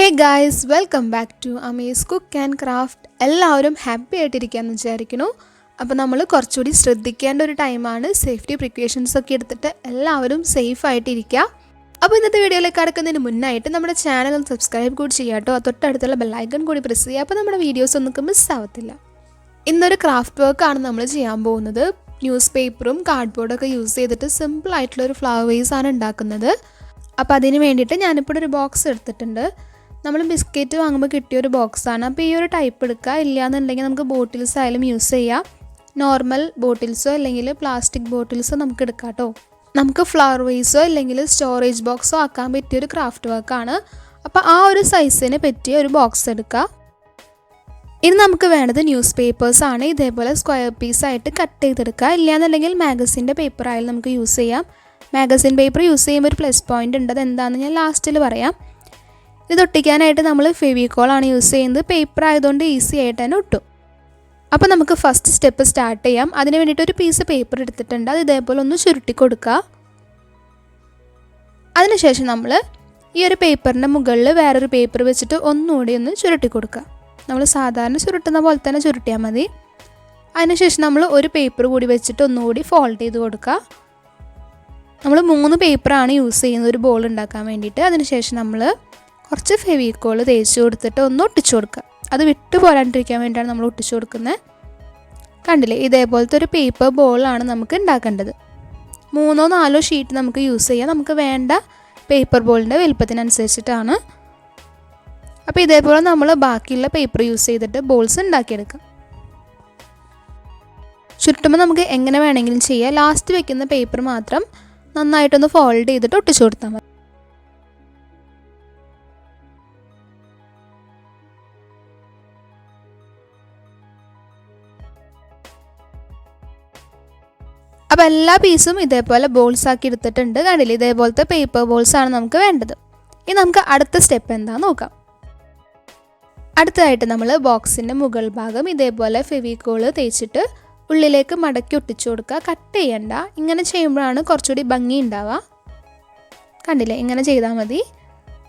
Hey guys, welcome back to amiZ Cook and Craft. എല്ലാവരും happy ആയിട്ടിരിക്കാമെന്ന് വിചാരിക്കുന്നു. അപ്പോൾ നമ്മൾ കുറച്ചുകൂടി ശ്രദ്ധിക്കേണ്ട ഒരു ടൈമാണ്. സേഫ്റ്റി പ്രിക്കോഷൻസ് ഒക്കെ എടുത്തിട്ട് എല്ലാവരും സേഫ് ആയിട്ടിരിക്കുക. അപ്പോൾ ഇന്നത്തെ വീഡിയോയിലേക്ക് കടക്കുന്നതിന് മുന്നായിട്ട് നമ്മുടെ ചാനൽ ഒന്ന് സബ്സ്ക്രൈബ് കൂടി ചെയ്യാം കേട്ടോ. തൊട്ടടുത്തുള്ള ബെൽ ഐക്കൺ കൂടി പ്രസ് ചെയ്യുക. അപ്പോൾ നമ്മുടെ വീഡിയോസ് ഒന്നും മിസ് ആവത്തില്ല. ഇന്നൊരു ക്രാഫ്റ്റ് വർക്കാണ് നമ്മൾ ചെയ്യാൻ പോകുന്നത്. ന്യൂസ് പേപ്പറും കാർഡ്ബോർഡൊക്കെ യൂസ് ചെയ്തിട്ട് സിമ്പിൾ ആയിട്ടുള്ളൊരു ഫ്ലവർ വേസ് ആണ് ഉണ്ടാക്കുന്നത്. അപ്പോൾ അതിന് വേണ്ടിയിട്ട് ഞാനിപ്പോൾ ഒരു ബോക്സ് എടുത്തിട്ടുണ്ട്. നമ്മൾ ബിസ്ക്കറ്റ് വാങ്ങുമ്പോൾ കിട്ടിയൊരു ബോക്സാണ്. അപ്പോൾ ഈ ഒരു ടൈപ്പ് എടുക്കുക. ഇല്ലയെന്നുണ്ടെങ്കിൽ നമുക്ക് ബോട്ടിൽസ് ആയാലും യൂസ് ചെയ്യാം. നോർമൽ ബോട്ടിൽസോ അല്ലെങ്കിൽ പ്ലാസ്റ്റിക് ബോട്ടിൽസോ നമുക്ക് എടുക്കാം കേട്ടോ. നമുക്ക് ഫ്ലവർ വേസോ അല്ലെങ്കിൽ സ്റ്റോറേജ് ബോക്സോ ആക്കാൻ പറ്റിയൊരു ക്രാഫ്റ്റ് വർക്കാണ്. അപ്പോൾ ആ ഒരു സൈസിന് പറ്റിയ ഒരു ബോക്സ് എടുക്കുക. ഇനി നമുക്ക് വേണ്ടത് ന്യൂസ് പേപ്പേഴ്സാണ്. ഇതേപോലെ സ്ക്വയർ പീസായിട്ട് കട്ട് ചെയ്തെടുക്കുക. ഇല്ലയെന്നുണ്ടെങ്കിൽ മാഗസിൻ്റെ പേപ്പർ ആയാലും നമുക്ക് യൂസ് ചെയ്യാം. മാഗസിൻ പേപ്പർ യൂസ് ചെയ്യുമ്പോൾ ഒരു പ്ലസ് പോയിൻ്റ് ഉണ്ട്. അതെന്താണെന്ന് ഞാൻ ലാസ്റ്റിൽ പറയാം. ഇത് ഒട്ടിക്കാനായിട്ട് നമ്മൾ ഫെവിക്കോളാണ് യൂസ് ചെയ്യുന്നത്. പേപ്പർ ആയതുകൊണ്ട് ഈസി ആയിട്ട് തന്നെ ഒട്ടും. അപ്പോൾ നമുക്ക് ഫസ്റ്റ് സ്റ്റെപ്പ് സ്റ്റാർട്ട് ചെയ്യാം. അതിന് വേണ്ടിയിട്ട് ഒരു പീസ് പേപ്പർ എടുത്തിട്ടുണ്ട്. അത് ഇതേപോലെ ഒന്ന് ചുരുട്ടി കൊടുക്കുക. അതിനുശേഷം നമ്മൾ ഈ ഒരു പേപ്പറിൻ്റെ മുകളിൽ വേറൊരു പേപ്പർ വെച്ചിട്ട് ഒന്നുകൂടി ഒന്ന് ചുരുട്ടി കൊടുക്കുക. നമ്മൾ സാധാരണ ചുരുട്ടുന്ന പോലെ തന്നെ ചുരുട്ടിയാൽ മതി. അതിനുശേഷം നമ്മൾ ഒരു പേപ്പർ കൂടി വെച്ചിട്ട് ഒന്നുകൂടി ഫോൾഡ് ചെയ്ത് കൊടുക്കുക. നമ്മൾ 3 പേപ്പറാണ് യൂസ് ചെയ്യുന്നത് ഒരു ബോൾ ഉണ്ടാക്കാൻ വേണ്ടിയിട്ട്. അതിനുശേഷം നമ്മൾ കുറച്ച് ഫെവിക്കോൾ തേച്ച് കൊടുത്തിട്ട് ഒന്ന് ഒട്ടിച്ചു കൊടുക്കുക. അത് വിട്ടു പോരാണ്ടിരിക്കാൻ വേണ്ടിയിട്ടാണ് നമ്മൾ ഒട്ടിച്ചു കൊടുക്കുന്നത്. കണ്ടില്ലേ, ഇതേപോലത്തെ ഒരു പേപ്പർ ബോളാണ് നമുക്ക് ഉണ്ടാക്കേണ്ടത്. 3-4 ഷീറ്റ് നമുക്ക് യൂസ് ചെയ്യാം. നമുക്ക് വേണ്ട പേപ്പർ ബോളിൻ്റെ വലുപ്പത്തിനനുസരിച്ചിട്ടാണ്. അപ്പോൾ ഇതേപോലെ നമ്മൾ ബാക്കിയുള്ള പേപ്പർ യൂസ് ചെയ്തിട്ട് ബോൾസ് ഉണ്ടാക്കിയെടുക്കാം. ചുരുട്ടുമ്പോൾ നമുക്ക് എങ്ങനെ വേണമെങ്കിലും ചെയ്യാം. ലാസ്റ്റ് വെക്കുന്ന പേപ്പർ മാത്രം നന്നായിട്ടൊന്ന് ഫോൾഡ് ചെയ്തിട്ട് ഒട്ടിച്ചു കൊടുത്താൽ മതി. അപ്പോൾ എല്ലാ പീസും ഇതേപോലെ ബോൾസ് ആക്കി എടുത്തിട്ടുണ്ട്. കണ്ടില്ലേ, ഇതേപോലത്തെ പേപ്പർ ബോൾസാണ് നമുക്ക് വേണ്ടത്. ഇനി നമുക്ക് അടുത്ത സ്റ്റെപ്പ് എന്താണെന്ന് നോക്കാം. അടുത്തതായിട്ട് നമ്മൾ ബോക്സിൻ്റെ മുകൾ ഭാഗം ഇതേപോലെ ഫെവിക്കോൾ തേച്ചിട്ട് ഉള്ളിലേക്ക് മടക്കി ഒട്ടിച്ചു കൊടുക്കുക. കട്ട് ചെയ്യണ്ട. ഇങ്ങനെ ചെയ്യുമ്പോഴാണ് കുറച്ചുകൂടി ഭംഗി ഉണ്ടാവുക. കണ്ടില്ലേ, ഇങ്ങനെ ചെയ്താൽ മതി.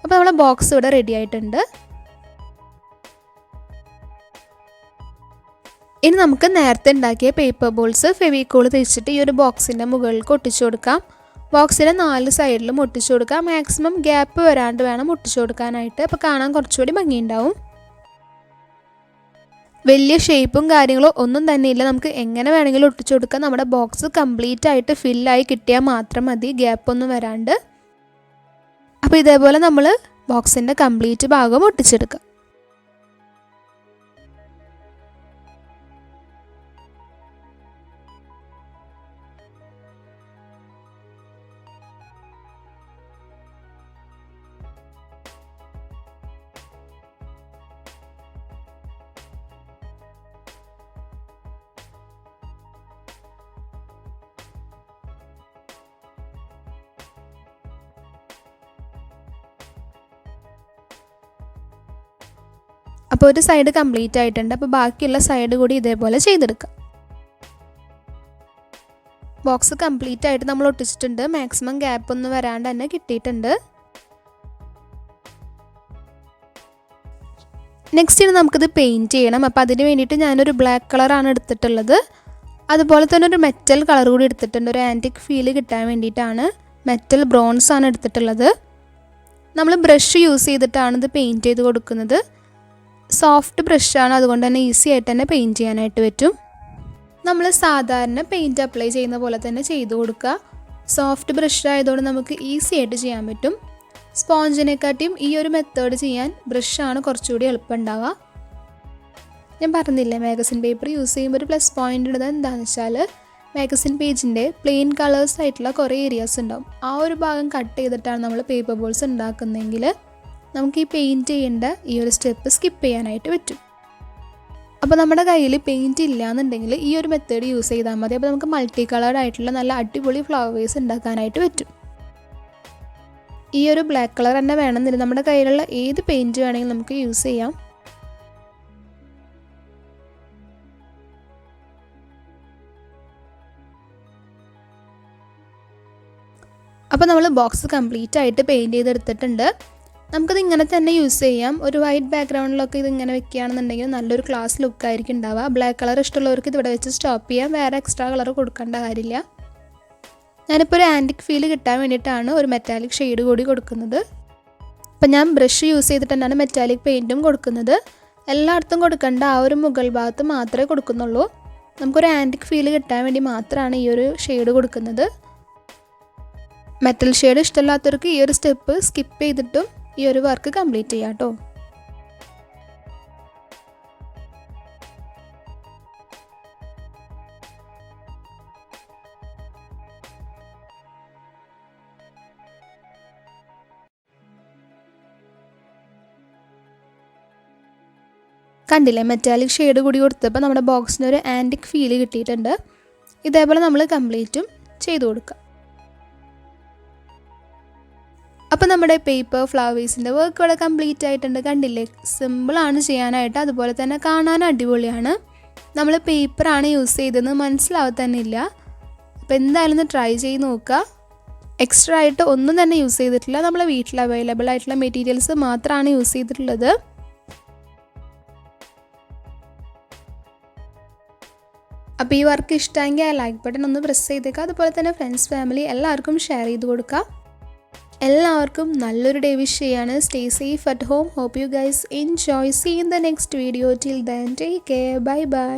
അപ്പോൾ നമ്മളെ ബോക്സ് ഇവിടെ റെഡി ആയിട്ടുണ്ട്. ഇനി നമുക്ക് നേരത്തെ ഉണ്ടാക്കിയ പേപ്പർ ബോൾസ് ഫെവിക്കോൾ തേച്ചിട്ട് ഈ ഒരു ബോക്സിൻ്റെ മുകളിലേക്ക് ഒട്ടിച്ചു കൊടുക്കാം. ബോക്സിൻ്റെ 4 സൈഡിലും ഒട്ടിച്ചു കൊടുക്കാം. മാക്സിമം ഗ്യാപ്പ് വരാണ്ട് വേണം ഒട്ടിച്ചു കൊടുക്കാനായിട്ട്. അപ്പോൾ കാണാൻ കുറച്ചുകൂടി ഭംഗിയുണ്ടാവും. വലിയ ഷേപ്പും കാര്യങ്ങളും ഒന്നും തന്നെ ഇല്ല. നമുക്ക് എങ്ങനെ വേണമെങ്കിലും ഒട്ടിച്ചു കൊടുക്കാം. നമ്മുടെ ബോക്സ് കംപ്ലീറ്റ് ആയിട്ട് ഫില്ലായി കിട്ടിയാൽ മാത്രം മതി, ഗ്യാപ്പൊന്നും വരാണ്ട്. അപ്പോൾ ഇതേപോലെ നമ്മൾ ബോക്സിൻ്റെ കംപ്ലീറ്റ് ഭാഗം ഒട്ടിച്ചെടുക്കാം. അപ്പോൾ ഒരു സൈഡ് കംപ്ലീറ്റ് ആയിട്ടുണ്ട്. അപ്പോൾ ബാക്കിയുള്ള സൈഡ് കൂടി ഇതേപോലെ ചെയ്തെടുക്കാം. ബോക്സ് കംപ്ലീറ്റ് ആയിട്ട് നമ്മൾ ഒട്ടിച്ചിട്ടുണ്ട്. മാക്സിമം ഗ്യാപ്പ് ഒന്നും വരാണ്ട് തന്നെ കിട്ടിയിട്ടുണ്ട്. നെക്സ്റ്റ് ഇനി നമുക്കിത് പെയിൻറ്റ് ചെയ്യണം. അപ്പോൾ അതിന് വേണ്ടിയിട്ട് ഞാനൊരു ബ്ലാക്ക് കളറാണ് എടുത്തിട്ടുള്ളത്. അതുപോലെ തന്നെ ഒരു മെറ്റൽ കളർ കൂടി എടുത്തിട്ടുണ്ട്. ഒരു ആൻറ്റിക് ഫീല് കിട്ടാൻ വേണ്ടിയിട്ടാണ്. മെറ്റൽ ബ്രോൺസ് ആണ് എടുത്തിട്ടുള്ളത്. നമ്മൾ ബ്രഷ് യൂസ് ചെയ്തിട്ടാണ് ഇത് പെയിൻറ്റ് ചെയ്ത് കൊടുക്കുന്നത്. സോഫ്റ്റ് ബ്രഷാണ്, അതുകൊണ്ട് തന്നെ ഈസി ആയിട്ട് തന്നെ പെയിൻറ്റ് ചെയ്യാനായിട്ട് പറ്റും. നമ്മൾ സാധാരണ പെയിൻറ്റ് അപ്ലൈ ചെയ്യുന്ന പോലെ തന്നെ ചെയ്ത് കൊടുക്കുക. സോഫ്റ്റ് ബ്രഷ് ആയതുകൊണ്ട് നമുക്ക് ഈസി ആയിട്ട് ചെയ്യാൻ പറ്റും. സ്പോഞ്ചിനെക്കാട്ടിയും ഈ ഒരു മെത്തേഡ് ചെയ്യാൻ ബ്രഷാണ് കുറച്ചുകൂടി എളുപ്പമുണ്ടാവുക. ഞാൻ പറഞ്ഞില്ലേ, മാഗസിൻ പേപ്പർ യൂസ് ചെയ്യുമ്പോൾ ഒരു പ്ലസ് പോയിൻ്റ് ഉള്ളത് എന്താണെന്ന് വെച്ചാൽ മാഗസിൻ പേജിൻ്റെ പ്ലെയിൻ കളേഴ്സ് ആയിട്ടുള്ള കുറേ ഏരിയാസ് ഉണ്ടാവും. ആ ഒരു ഭാഗം കട്ട് ചെയ്തിട്ടാണ് നമ്മൾ പേപ്പർ ബോൾസ് ഉണ്ടാക്കുന്നതെങ്കിൽ നമുക്ക് ഈ പെയിൻറ്റ് ചെയ്യേണ്ട ഈ ഒരു സ്റ്റെപ്പ് സ്കിപ്പ് ചെയ്യാനായിട്ട് പറ്റും. അപ്പോൾ നമ്മുടെ കയ്യിൽ പെയിൻറ്റ് ഇല്ല എന്നുണ്ടെങ്കിൽ ഈ ഒരു മെത്തേഡ് യൂസ് ചെയ്താൽ മതി. അപ്പോൾ നമുക്ക് മൾട്ടി കളേർഡ് ആയിട്ടുള്ള നല്ല അടിപൊളി ഫ്ലവർ വേസ് ഉണ്ടാക്കാനായിട്ട് പറ്റും. ഈ ഒരു ബ്ലാക്ക് കളർ തന്നെ വേണമെന്നില്ല, നമ്മുടെ കയ്യിലുള്ള ഏത് പെയിൻറ്റ് വേണമെങ്കിലും നമുക്ക് യൂസ് ചെയ്യാം. അപ്പോൾ നമ്മൾ ബോക്സ് കംപ്ലീറ്റ് ആയിട്ട് പെയിൻറ്റ് ചെയ്തെടുത്തിട്ടുണ്ട്. നമുക്കത് ഇങ്ങനെ തന്നെ യൂസ് ചെയ്യാം. ഒരു വൈറ്റ് ബാക്ക്ഗ്രൗണ്ടിലൊക്കെ ഇതിങ്ങനെ വെക്കുകയാണെന്നുണ്ടെങ്കിൽ നല്ലൊരു ക്ലാസ് ലുക്കായിരിക്കും ഉണ്ടാവുക. ബ്ലാക്ക് കളർ ഇഷ്ടമുള്ളവർക്ക് ഇതിവിടെ വെച്ച് സ്റ്റോപ്പ് ചെയ്യാം. വേറെ എക്സ്ട്രാ കളർ കൊടുക്കേണ്ട കാര്യമില്ല. ഞാനിപ്പോൾ ഒരു ആൻറ്റിക് ഫീൽ കിട്ടാൻ വേണ്ടിയിട്ടാണ് ഒരു മെറ്റാലിക് ഷെയ്ഡ് കൂടി കൊടുക്കുന്നത്. അപ്പം ഞാൻ ബ്രഷ് യൂസ് ചെയ്തിട്ട് തന്നെയാണ് മെറ്റാലിക് പെയിൻറ്റും കൊടുക്കുന്നത്. എല്ലായിടത്തും കൊടുക്കേണ്ട ആ ഒരു മുകൾ ഭാഗത്ത് മാത്രമേ കൊടുക്കുന്നുള്ളൂ. നമുക്കൊരു ആൻറ്റിക് ഫീൽ കിട്ടാൻ വേണ്ടി മാത്രമാണ് ഈ ഒരു ഷെയ്ഡ് കൊടുക്കുന്നത്. മെറ്റൽ ഷെയ്ഡ് ഇഷ്ടമില്ലാത്തവർക്ക് ഈ ഒരു സ്റ്റെപ്പ് സ്കിപ്പ് ചെയ്തിട്ടും ഈ ഒരു വർക്ക് കംപ്ലീറ്റ് ചെയ്യാം കേട്ടോ. കണ്ടില്ലേ, മെറ്റാലിക് ഷെയ്ഡ് കൂടി കൊടുത്തപ്പോൾ നമ്മുടെ ബോക്സിന് ഒരു ആൻറ്റിക് ഫീൽ കിട്ടിയിട്ടുണ്ട്. ഇതേപോലെ നമ്മൾ കംപ്ലീറ്റും ചെയ്ത് കൊടുക്കുക. അപ്പോൾ നമ്മുടെ പേപ്പർ ഫ്ലവേഴ്സിൻ്റെ വർക്ക് ഇവിടെ കംപ്ലീറ്റ് ആയിട്ടുണ്ട്. കണ്ടില്ലേ, സിമ്പിളാണ് ചെയ്യാനായിട്ട്, അതുപോലെ തന്നെ കാണാൻ അടിപൊളിയാണ്. നമ്മൾ പേപ്പറാണ് യൂസ് ചെയ്തതെന്ന് മനസ്സിലാവത്തന്നെ. അപ്പോൾ എന്തായാലും ഒന്ന് ട്രൈ ചെയ്ത് നോക്കുക. എക്സ്ട്രാ ആയിട്ട് ഒന്നും തന്നെ യൂസ് ചെയ്തിട്ടില്ല. നമ്മളെ വീട്ടിൽ അവൈലബിൾ ആയിട്ടുള്ള മെറ്റീരിയൽസ് മാത്രമാണ് യൂസ് ചെയ്തിട്ടുള്ളത്. അപ്പോൾ ഈ വർക്ക് ഇഷ്ടമെങ്കിൽ ആ ലൈക്ക് ബട്ടൺ ഒന്ന് പ്രസ് ചെയ്തേക്കുക. അതുപോലെ തന്നെ ഫ്രണ്ട്സ്, ഫാമിലി എല്ലാവർക്കും ഷെയർ ചെയ്ത് കൊടുക്കുക. എല്ലാവർക്കും നല്ലൊരു ഡേ വിഷ് ചെയ്യാണ്. Stay safe at home. Hope you guys enjoy. See in the next video. Till then take care. Bye by.